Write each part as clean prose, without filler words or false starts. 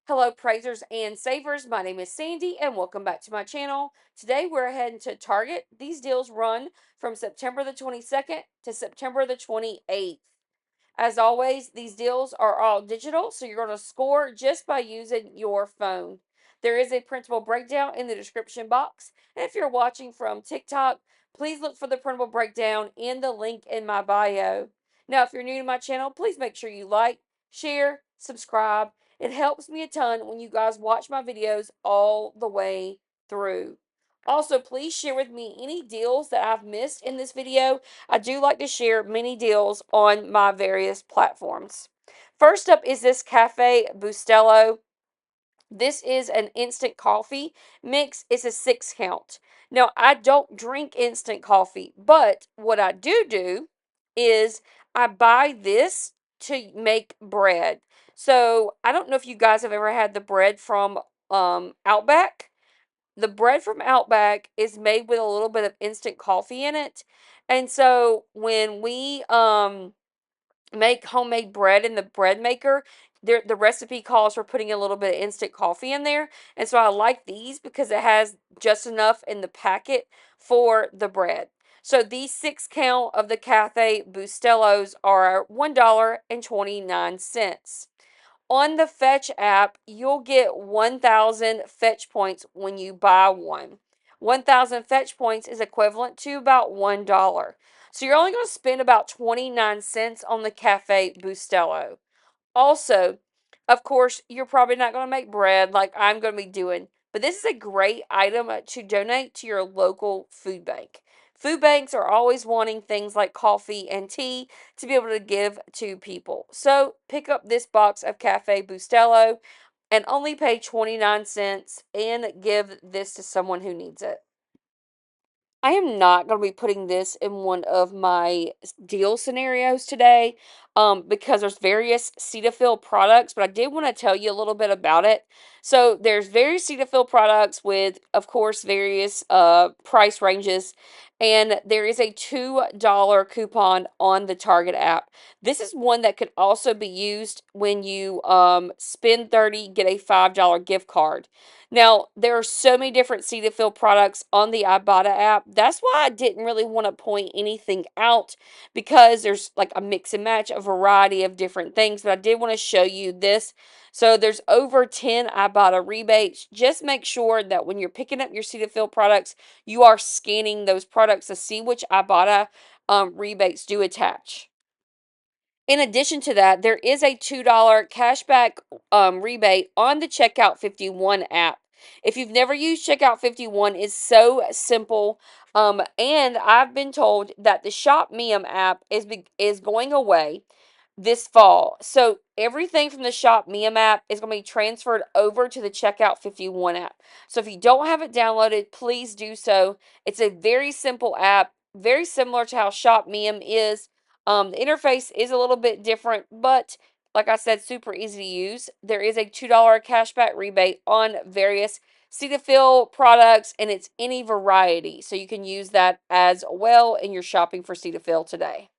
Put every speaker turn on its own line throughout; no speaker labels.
Hello, praisers and savers. My name is Sandy, and welcome back to my channel. Today, we're heading to Target. These deals run from September the 22nd to September the 28th. As always, these deals are all digital, so you're going to score just by using your phone. There is a printable breakdown in the description box. And if you're watching from TikTok, please look for the printable breakdown in the link in my bio. Now, if you're new to my channel, please make sure you like, share, subscribe. It helps me a ton when you guys watch my videos all the way through. Also, please share with me any deals that I've missed in this video. I do like to share many deals on my various platforms. First up is this Cafe Bustelo. This is an instant coffee mix. It's a 6 count. Now, I don't drink instant coffee, but what I do is I buy this to make bread. So, I don't know if you guys have ever had the bread from Outback. The bread from Outback is made with a little bit of instant coffee in it. And so when we make homemade bread in the bread maker, the recipe calls for putting a little bit of instant coffee in there. And so I like these because it has just enough in the packet for the bread. So these 6 count of the Cafe Bustelos are $1.29. On the Fetch app, you'll get 1,000 Fetch points when you buy one. 1,000 Fetch points is equivalent to about $1. So you're only going to spend about 29 cents on the Cafe Bustelo. Also, of course, you're probably not going to make bread like I'm going to be doing, but this is a great item to donate to your local food bank. Food banks are always wanting things like coffee and tea to be able to give to people. So pick up this box of Cafe Bustelo and only pay 29 cents and give this to someone who needs it. I am not going to be putting this in one of my deal scenarios today because there's various Cetaphil products, but I did want to tell you a little bit about it. So there's various Cetaphil products with, of course, various price ranges, and there is a $2 coupon on the Target app. This is one that could also be used when you spend 30, get a $5 gift card. Now, there are so many different Cetaphil products on the IBOTTA app. That's why I didn't really want to point anything out because there's like a mix and match, a variety of different things. But I did want to show you this. So there's over 10 IBOTTA rebates. Just make sure that when you're picking up your Cetaphil products, you are scanning those products to see which IBOTTA rebates do attach. In addition to that, there is a $2 cashback rebate on the Checkout 51 app. If you've never used Checkout 51, it's so simple. And I've been told that the Shop Mium app is going away this fall. So everything from the Shop Mium app is going to be transferred over to the Checkout 51 app. So if you don't have it downloaded, please do so. It's a very simple app, very similar to how Shop Mium is. The interface is a little bit different, but like I said, super easy to use. There is a $2 cashback rebate on various Cetaphil products, and it's any variety. So you can use that as well in your shopping for Cetaphil today.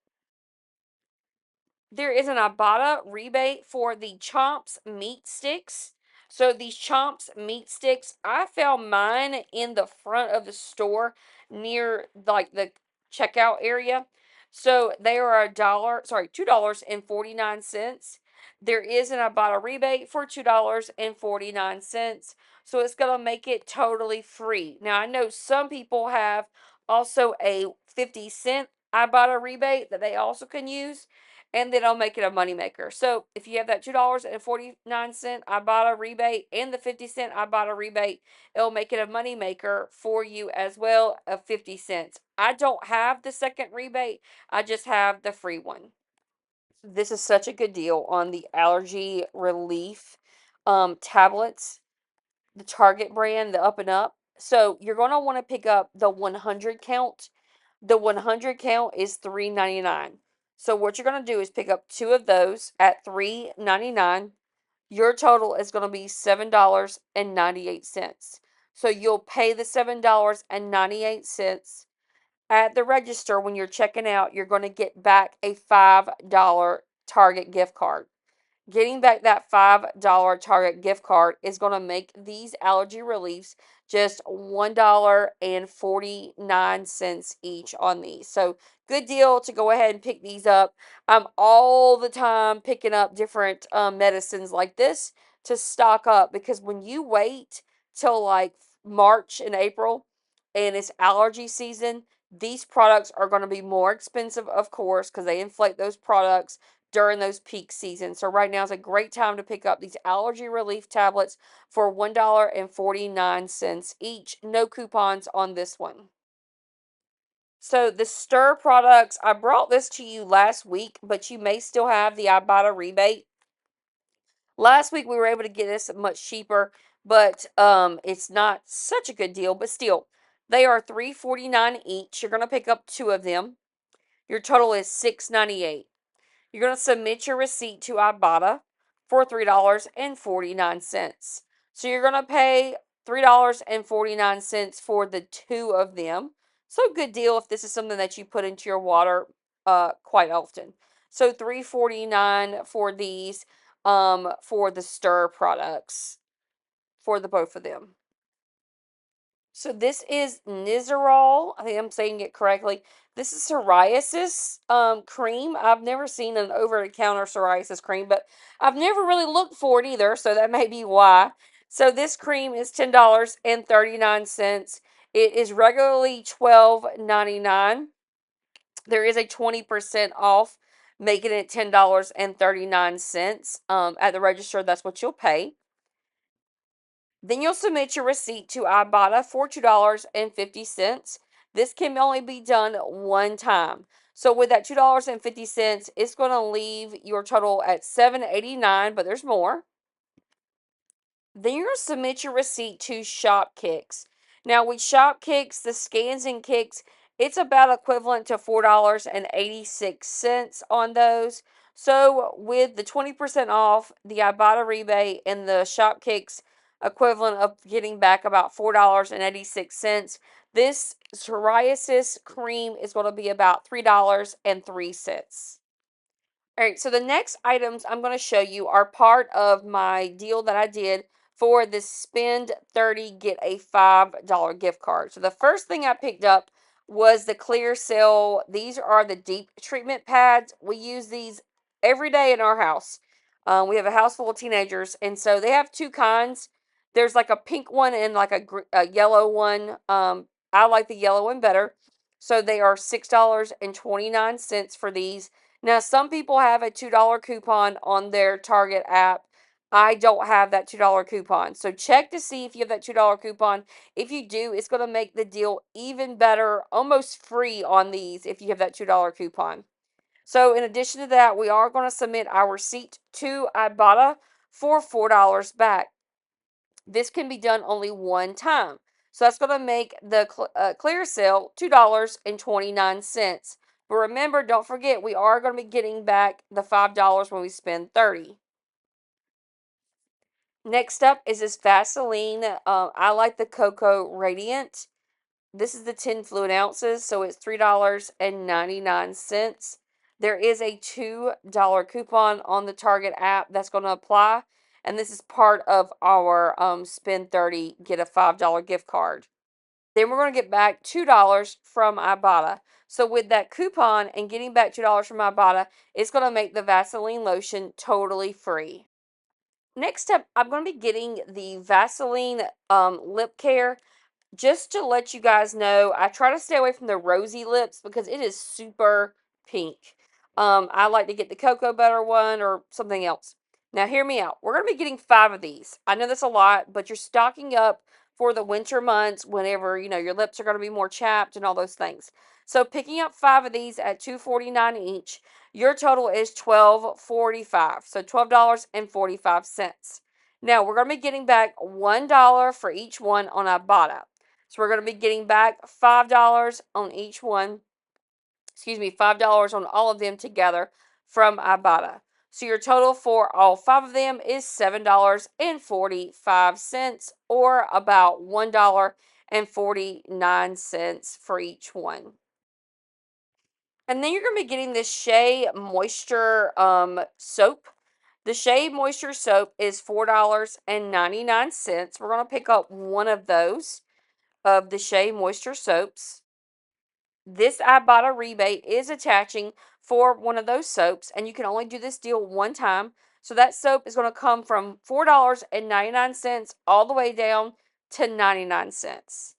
There is an Ibotta rebate for the Chomps meat sticks. So these Chomps meat sticks, I found mine in the front of the store near like the checkout area. So they are $2.49. There is an Ibotta rebate for $2.49. So it's going to make it totally free. Now I know some people have also a 50-cent Ibotta rebate that they also can use, and then I'll make it a moneymaker. So if you have that $2.49 Ibotta rebate and the 50-cent Ibotta rebate, it'll make it a moneymaker for you as well of 50 cents. I don't have the second rebate, I just have the free one. This is such a good deal on the allergy relief tablets, the Target brand, the Up and Up. So you're going to want to pick up the 100 count. The 100 count is $3.99. So what you're going to do is pick up two of those at $3.99. Your total is going to be $7.98. So you'll pay the $7.98 at the register when you're checking out. You're going to get back a $5 Target gift card. getting back that $5 Target gift card is going to make these allergy reliefs just $1.49 each on these. So good deal to go ahead and pick these up. I'm all the time picking up different medicines like this to stock up, because when you wait till like March and April and it's allergy season, these products are going to be more expensive, of course, because they inflate those products during those peak seasons. So right now is a great time to pick up these allergy relief tablets for $1.49 each. No coupons on this one. So the Stir products, I brought this to you last week, but you may still have the Ibotta rebate. Last week we were able to get this much cheaper, but it's not such a good deal, but still. They are $3.49 each. You're going to pick up 2 of them. Your total is $6.98. You're going to submit your receipt to Ibotta for $3.49. So you're going to pay $3.49 for the 2 of them. So good deal if this is something that you put into your water quite often. So $3.49 for these for the Stir products for the both of them. So this is Nizoral. I think I'm saying it correctly. This is psoriasis cream. I've never seen an over-the-counter psoriasis cream, but I've never really looked for it either, so that may be why. So this cream is $10.39. It is regularly $12.99. There is a 20% off, making it $10.39. At the register, that's what you'll pay. Then you'll submit your receipt to Ibotta for $2.50. This can only be done one time. So with that $2.50, it's going to leave your total at $7.89, but there's more. Then you're going to submit your receipt to Shopkicks. Now with Shopkicks, the scans and kicks, it's about equivalent to $4.86 on those. So with the 20% off, the Ibotta rebate, and the Shopkicks equivalent of getting back about $4.86, this psoriasis cream is going to be about $3.03. All right, so the next items I'm going to show you are part of my deal that I did for the spend 30 get a $5 gift card. So the first thing I picked up was the Clear Cell. These are the deep treatment pads. We use these every day in our house. We have a house full of teenagers, and so they have 2 kinds. There's like a pink one and like a yellow one. I like the yellow one better. So they are $6.29 for these. Now, some people have a $2 coupon on their Target app. I don't have that $2 coupon. So check to see if you have that $2 coupon. If you do, it's going to make the deal even better, almost free on these if you have that $2 coupon. So in addition to that, we are going to submit our receipt to Ibotta for $4 back. This can be done only one time. So that's going to make the clear sale $2.29. But remember, don't forget, we are going to be getting back the $5 when we spend 30. Next up is this Vaseline. I like the Cocoa Radiant. This is the 10 fluid ounces, so it's $3.99. There is a $2 coupon on the Target app that's going to apply, and this is part of our spend 30 get a $5 gift card. Then we're going to get back $2 from Ibotta. So with that coupon and getting back $2 from Ibotta, it's going to make the Vaseline lotion totally free. Next up, I'm going to be getting the Vaseline lip care. Just to let you guys know, I try to stay away from the rosy lips because it is super pink. I like to get the cocoa butter one or something else. Now, hear me out. We're going to be getting 5 of these. I know that's a lot, but you're stocking up for the winter months whenever, your lips are going to be more chapped and all those things. So, picking up 5 of these at $2.49 each, your total is $12.45. So, $12.45. Now, we're going to be getting back $1 for each one on Ibotta. So we're going to be getting back $5 on each one. Excuse me, $5 on all of them together from Ibotta. So your total for all 5 of them is $7.45, or about $1.49 for each one. And then you're going to be getting this Shea Moisture soap. The Shea Moisture Soap is $4.99. We're going to pick up one of those of the Shea Moisture Soaps. This IBOTTA rebate is attaching for one of those soaps, and you can only do this deal one time. So that soap is going to come from $4.99 all the way down to 99 cents.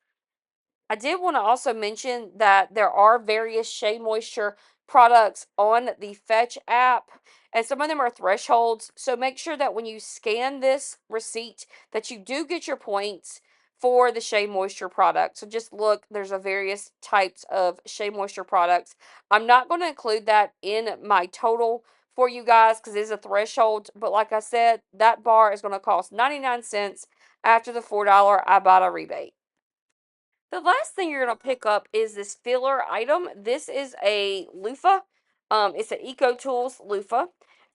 I did want to also mention that there are various Shea Moisture products on the Fetch app, and some of them are thresholds. So make sure that when you scan this receipt that you do get your points for the Shea Moisture product. So just look, there's a various types of Shea Moisture products. I'm not going to include that in my total for you guys because it is a threshold, but like I said, that bar is going to cost 99 cents after the $4 Ibotta rebate. The last thing you're going to pick up is this filler item. This is a loofah. It's an Eco Tools loofah.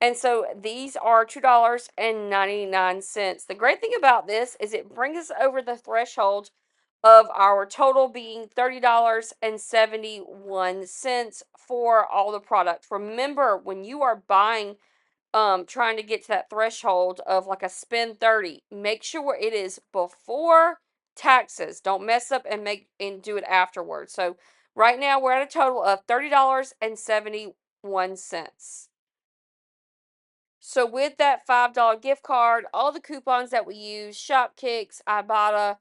And so these are $2.99. The great thing about this is it brings us over the threshold of our total being $30.71 for all the products. Remember, when you are buying trying to get to that threshold of like a spend 30, make sure it is before taxes. Don't mess up and do it afterwards. So right now we're at a total of $30.71. So with that $5 gift card, all the coupons that we use, Shopkicks, Ibotta,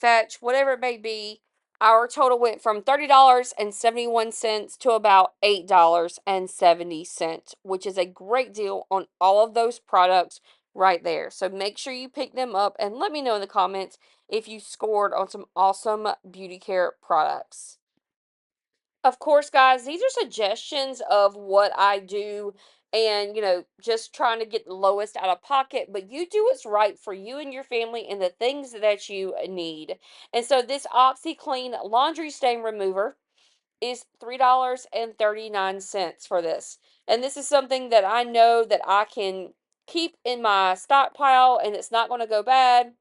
Fetch, whatever it may be, our total went from $30.71 to about $8.70, which is a great deal on all of those products right there. So make sure you pick them up and let me know in the comments if you scored on some awesome beauty care products. Of course, guys, these are suggestions of what I do and, just trying to get the lowest out of pocket, but you do what's right for you and your family and the things that you need. And so this OxyClean laundry stain remover is $3.39 for this. And this is something that I know that I can keep in my stockpile and it's not going to go bad.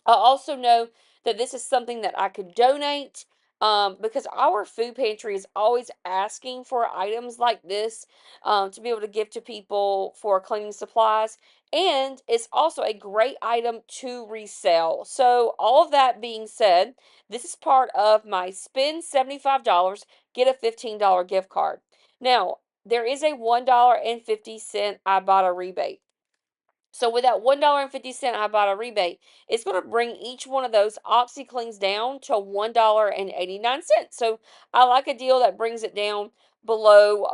I also know that this is something that I could donate because our food pantry is always asking for items like this to be able to give to people for cleaning supplies. And it's also a great item to resell. So, all of that being said, this is part of my spend $75, get a $15 gift card. Now, there is a $1.50 Ibotta rebate. So with that $1.50 Ibotta rebate, it's going to bring each one of those OxyCleans down to $1.89. So I like a deal that brings it down below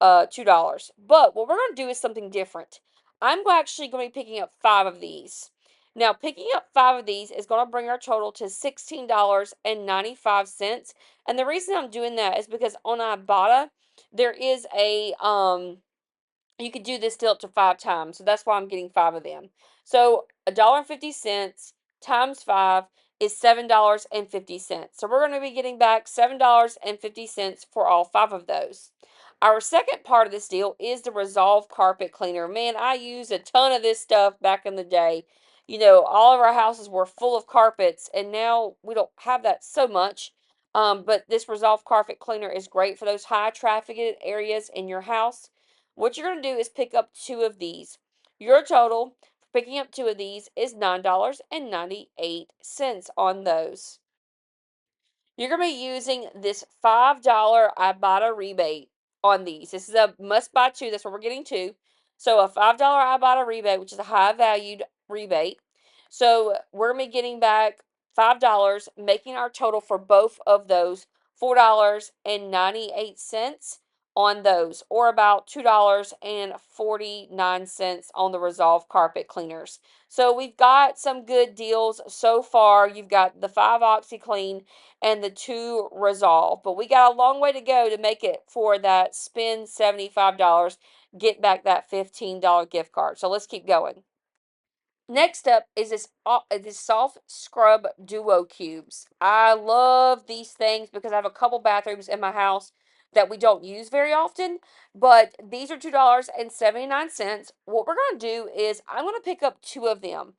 $2. But what we're going to do is something different. I'm actually going to be picking up 5 of these. Now, picking up 5 of these is going to bring our total to $16.95. And the reason I'm doing that is because on Ibotta, there is a you could do this still up to 5 times. So that's why I'm getting 5 of them. So $1.50 times 5 is $7.50. So we're going to be getting back $7.50 for all 5 of those. Our second part of this deal is the Resolve carpet cleaner. Man, I used a ton of this stuff back in the day. All of our houses were full of carpets, and now we don't have that so much. But this Resolve carpet cleaner is great for those high trafficked areas in your house. What you're going to do is pick up 2 of these. Your total for picking up 2 of these is $9.98 on those. You're going to be using this $5 Ibotta rebate on these. This is a must buy 2. That's what we're getting 2. So a $5 Ibotta rebate, which is a high valued rebate. So we're going to be getting back $5, making our total for both of those $4.98 on those, or about $2.49 on the Resolve carpet cleaners. So we've got some good deals so far. You've got the 5 OxyClean and the 2 Resolve, but we got a long way to go to make it for that spend $75, get back that $15 gift card. So let's keep going. Next up is this soft scrub duo cubes. I love these things because I have a couple bathrooms in my house that we don't use very often, but these are $2.79. What we're going to do is I'm going to pick up 2 of them.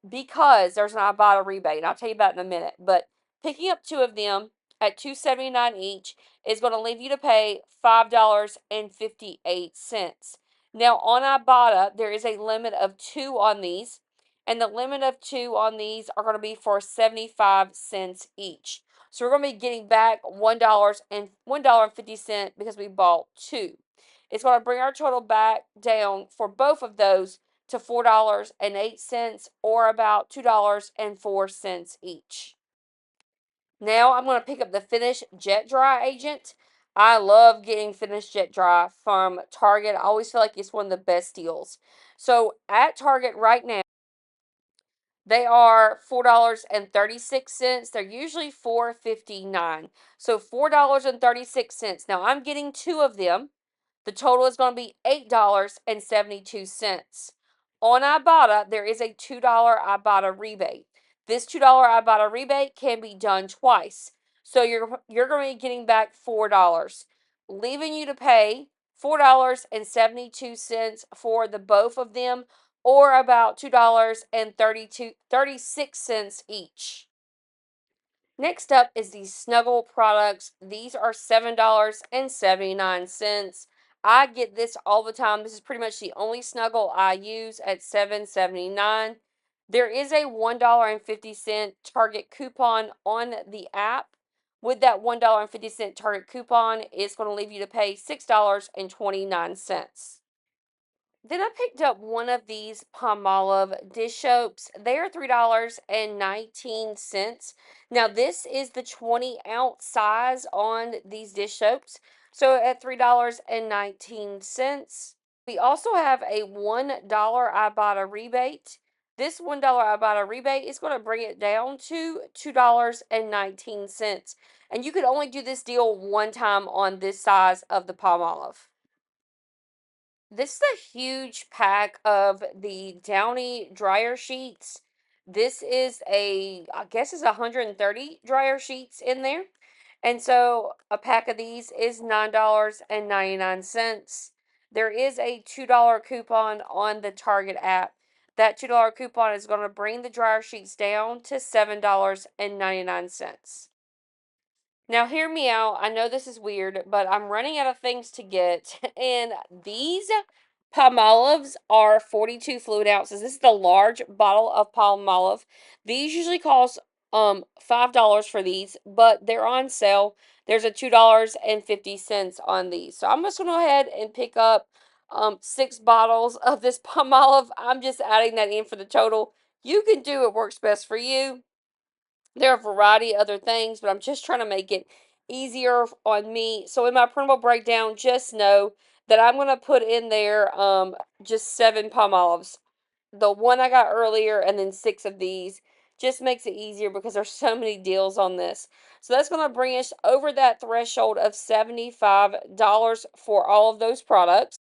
Because there's an Ibotta rebate, and I'll tell you about it in a minute. But picking up 2 of them at $2.79 each is going to leave you to pay $5.58. Now on Ibotta, there is a limit of 2 on these, and the limit of 2 on these are going to be for 75 cents each. So we're going to be getting back $1 and $1.50 because we bought 2. It's going to bring our total back down for both of those to $4.08 or about $2.04 each. Now I'm going to pick up the Finish Jet Dry Agent. I love getting Finish Jet Dry from Target. I always feel like it's one of the best deals. So at Target right now, they are $4.36. They're usually $4.59. So $4.36. Now I'm getting 2 of them. The total is going to be $8.72. On Ibotta, there is a $2 Ibotta rebate. This $2 Ibotta rebate can be done twice. So you're going to be getting back $4, leaving you to pay $4.72 for the both of them, or about $2.36 each. Next up is the Snuggle products. These are $7.79. I get this all the time. This is pretty much the only Snuggle I use at $7.79. There is a $1.50 Target coupon on the app. With that $1.50 Target coupon, it's going to leave you to pay $6.29. Then I picked up one of these Palmolive dish soaps. They are $3.19. Now, this is the 20-ounce size on these dish soaps. So at $3.19. We also have a $1 Ibotta rebate. This $1 Ibotta rebate is going to bring it down to $2.19. And you could only do this deal one time on this size of the Palmolive. This is a huge pack of the Downy dryer sheets. This is I guess it's 130 dryer sheets in there. And so a pack of these is $9.99. There is a $2 coupon on the Target app. That $2 coupon is going to bring the dryer sheets down to $7.99. Now, hear me out. I know this is weird, but I'm running out of things to get. And these Palmolives are 42 fluid ounces. This is the large bottle of Palmolive. These usually cost $5 for these, but they're on sale. There's a $2.50 on these. So I'm just going to go ahead and pick up 6 bottles of this Palmolive. I'm just adding that in for the total. You can do what works best for you. There are a variety of other things, but I'm just trying to make it easier on me. So in my printable breakdown, just know that I'm going to put in there just 7 Palmolives. The one I got earlier and then 6 of these. Just makes it easier because there's so many deals on this. So that's going to bring us over that threshold of $75 for all of those products.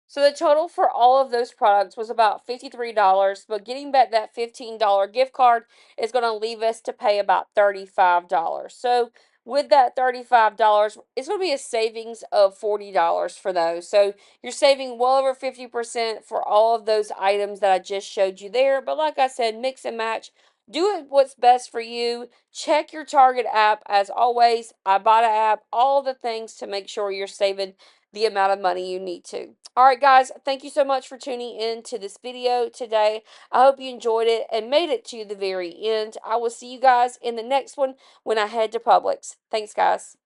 So the total for all of those products was about $53, but getting back that $15 gift card is going to leave us to pay about $35. So with that $35, it's going to be a savings of $40 for those. So you're saving well over 50% for all of those items that I just showed you there. But like I said, mix and match. Do it what's best for you. Check your Target app as always. Ibotta app, all the things to make sure you're saving the amount of money you need to. All right, guys, thank you so much for tuning in to this video today. I hope you enjoyed it and made it to the very end. I will see you guys in the next one when I head to Publix. Thanks, guys.